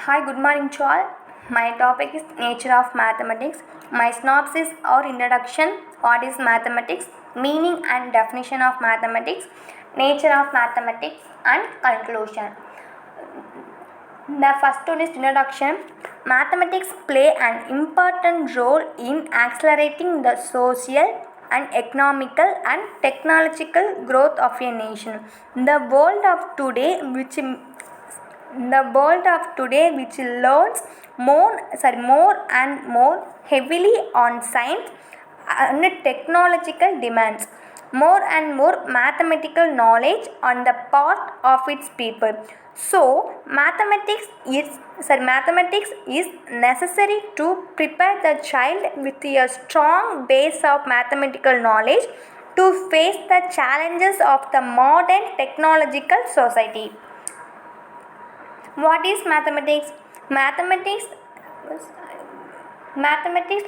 Hi, good morning to all. My topic is nature of mathematics. My synopsis or introduction: what is mathematics, meaning and definition of mathematics, nature of mathematics, and conclusion. The first one is introduction. Mathematics play an important role in accelerating the social and economical and technological growth of a nation. The world of today which learns more and more heavily on science and technological demands more and more mathematical knowledge on the part of its people. So mathematics is necessary to prepare the child with a strong base of mathematical knowledge to face the challenges of the modern technological society. What is mathematics? Mathematics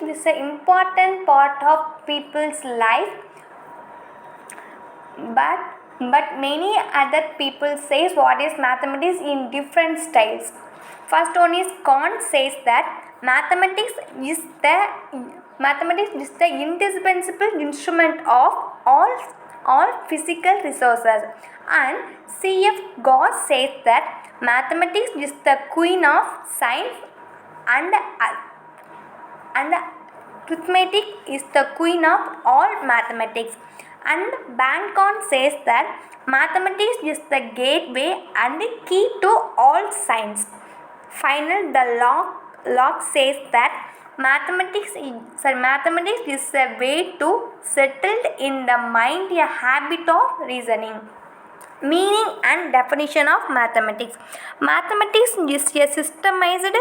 is an important part of people's life, but many other people says what is mathematics in different styles. First one is Kant says that mathematics is the indispensable instrument of all physical resources, and C.F. Gauss says that mathematics is the queen of science, and arithmetic is the queen of all mathematics. And Bacon says that mathematics is the gateway and key to all science. Finally, the Locke says that mathematics is a way to settle in the mind a habit of reasoning. Meaning and definition of mathematics. Mathematics is a systemized,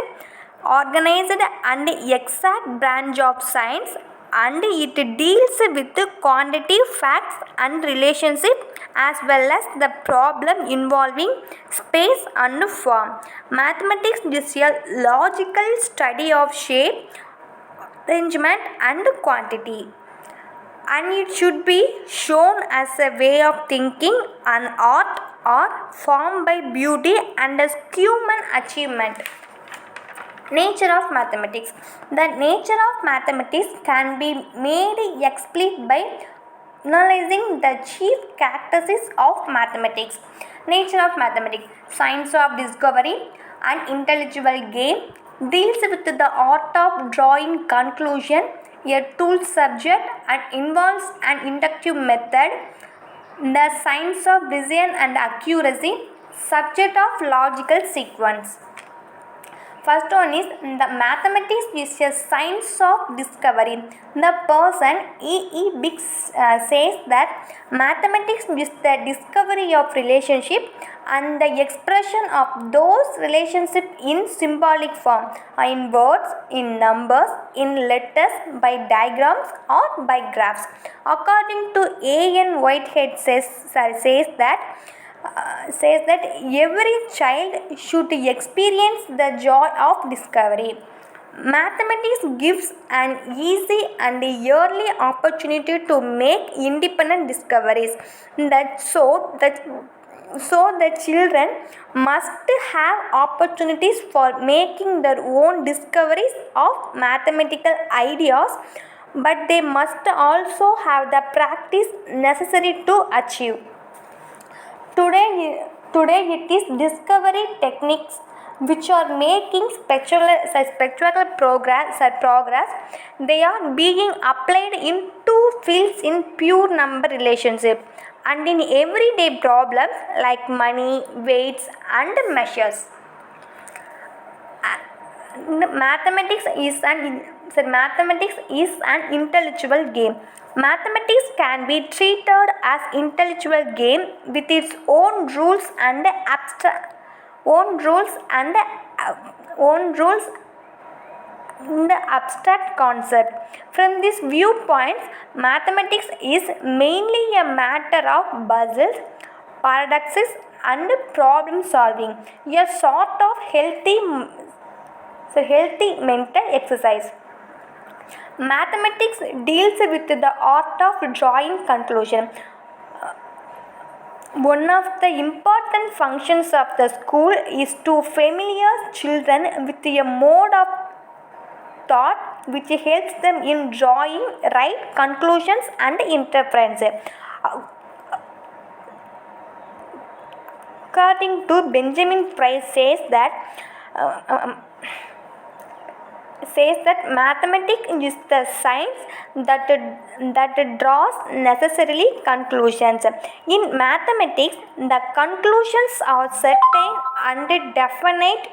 organized and exact branch of science, and it deals with quantity, facts and relationship as well as the problem involving space and form. Mathematics is a logical study of shape, arrangement and quantity, and it should be shown as a way of thinking, an art or form by beauty and as human achievement. Nature of mathematics. The nature of mathematics can be made explicit by analyzing the chief characteristics of mathematics. Nature of mathematics. Science of discovery and intellectual game, deals with the art of drawing conclusion, a tool subject, and involves an inductive method. The science of precision and accuracy, subject of logical sequence. First one is the mathematics is a science of discovery. The person E. Biggs says that mathematics is the discovery of relationship and the expression of those relationships in symbolic form, in words, in numbers, in letters, by diagrams or by graphs. According to A.N. Whitehead says that every child should experience the joy of discovery. Mathematics gives an easy and yearly opportunity to make independent discoveries. So the children must have opportunities for making their own discoveries of mathematical ideas, but they must also have the practice necessary to achieve. Today it is discovery techniques which are making spectacular progress. They are being applied in two fields: in pure number relationship and in everyday problems like money, weights and measures. Mathematics is an intellectual game. Mathematics can be treated as intellectual game with its own rules and own rules and own rules in the abstract concept. From this viewpoint, mathematics is mainly a matter of puzzles, paradoxes and problem solving, a sort of healthy mental exercise. Mathematics deals with the art of drawing conclusion. One of the important functions of the school is to familiarize children with a mode of thought which helps them in drawing right conclusions and inference. According to Benjamin Price uh, um, says that mathematics is the science that draws necessarily conclusions. In mathematics, the conclusions are certain and definite.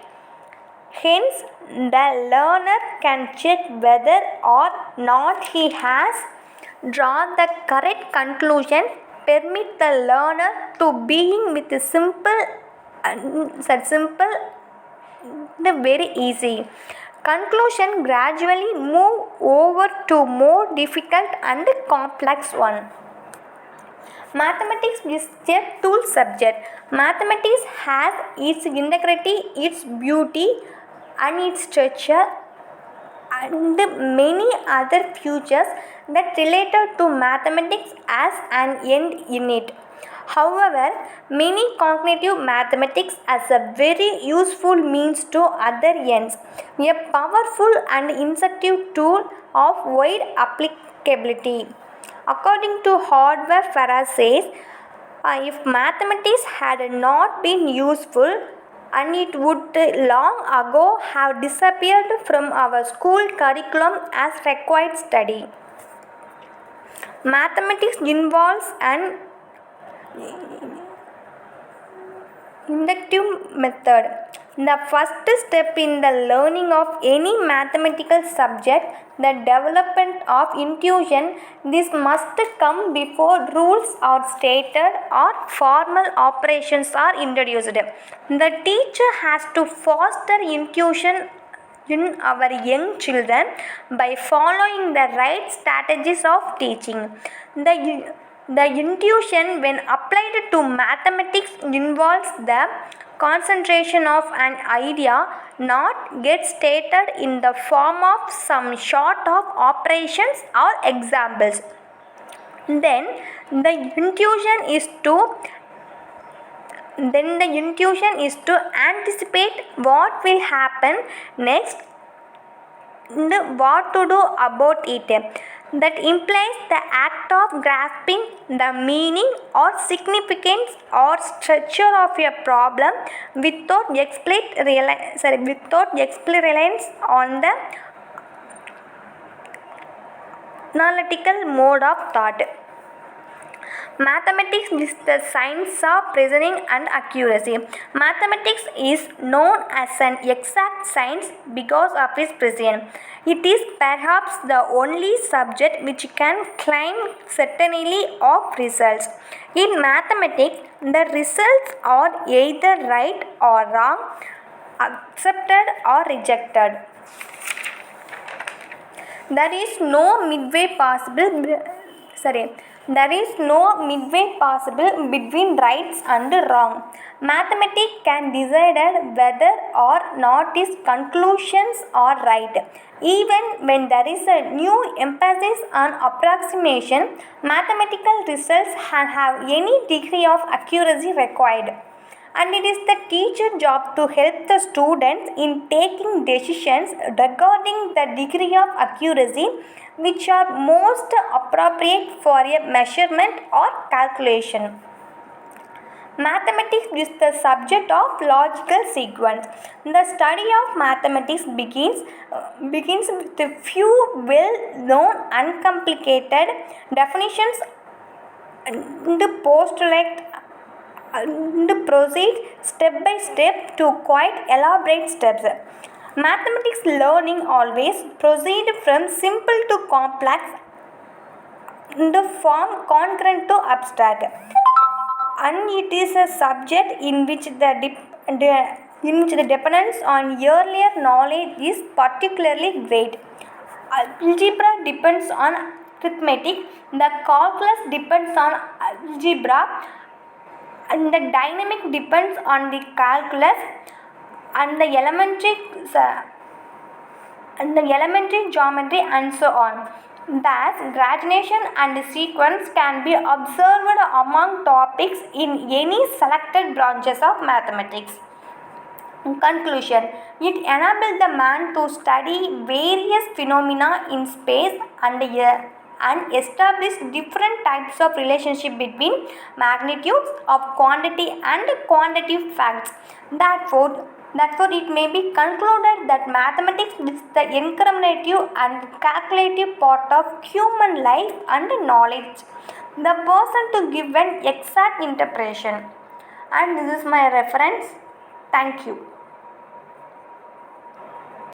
Hence, the learner can check whether or not he has drawn the correct conclusion. Permit the learner to being with simple very easy conclusion gradually move over to more difficult and complex one. Mathematics is a tool subject. Mathematics has its integrity, its beauty, and its structure, and many other features that related to mathematics as an end in it. However, many cognitive mathematics as a very useful means to other ends, a powerful and instructive tool of wide applicability. According to Hardware Farah says, if mathematics had not been useful, and it would long ago have disappeared from our school curriculum as required study. Mathematics involves an inductive method. The first step in the learning of any mathematical subject, the development of intuition, this must come before rules are stated or formal operations are introduced. The teacher has to foster intuition in our young children by following the right strategies of teaching. The intuition, when applied to mathematics, involves the concentration of an idea, not get stated in the form of some sort of operations or examples. Then the intuition is to anticipate what will happen next and what to do about it. That implies the act of grasping the meaning or significance or structure of a problem without explicit reliance on the analytical mode of thought. Mathematics is the science of reasoning and accuracy. Mathematics is known as an exact science because of its precision. It is perhaps the only subject which can claim certainty of results. In mathematics, the results are either right or wrong, accepted or rejected. There is no midway possible between rights and wrong. Mathematics can decide whether or not its conclusions are right. Even when there is a new emphasis on approximation, mathematical results have any degree of accuracy required. And it is the teacher's job to help the students in taking decisions regarding the degree of accuracy which are most appropriate for a measurement or calculation. Mathematics is the subject of logical sequence. The study of mathematics begins with a few well-known uncomplicated definitions and postulate and proceed step by step to quite elaborate steps. Mathematics learning always proceed from simple to complex and form concurrent to abstract, and it is a subject in which the dependence on earlier knowledge is particularly great. Algebra depends on arithmetic, the calculus depends on algebra, and the dynamic depends on the calculus, and the elementary geometry, and so on. Thus, gradation and sequence can be observed among topics in any selected branches of mathematics. Conclusion: it enables the man to study various phenomena in space and establish different types of relationship between magnitudes of quantity and quantitative facts. Therefore, it may be concluded that mathematics is the incremental and calculative part of human life and knowledge. The person to give an exact interpretation. And this is my reference. Thank you.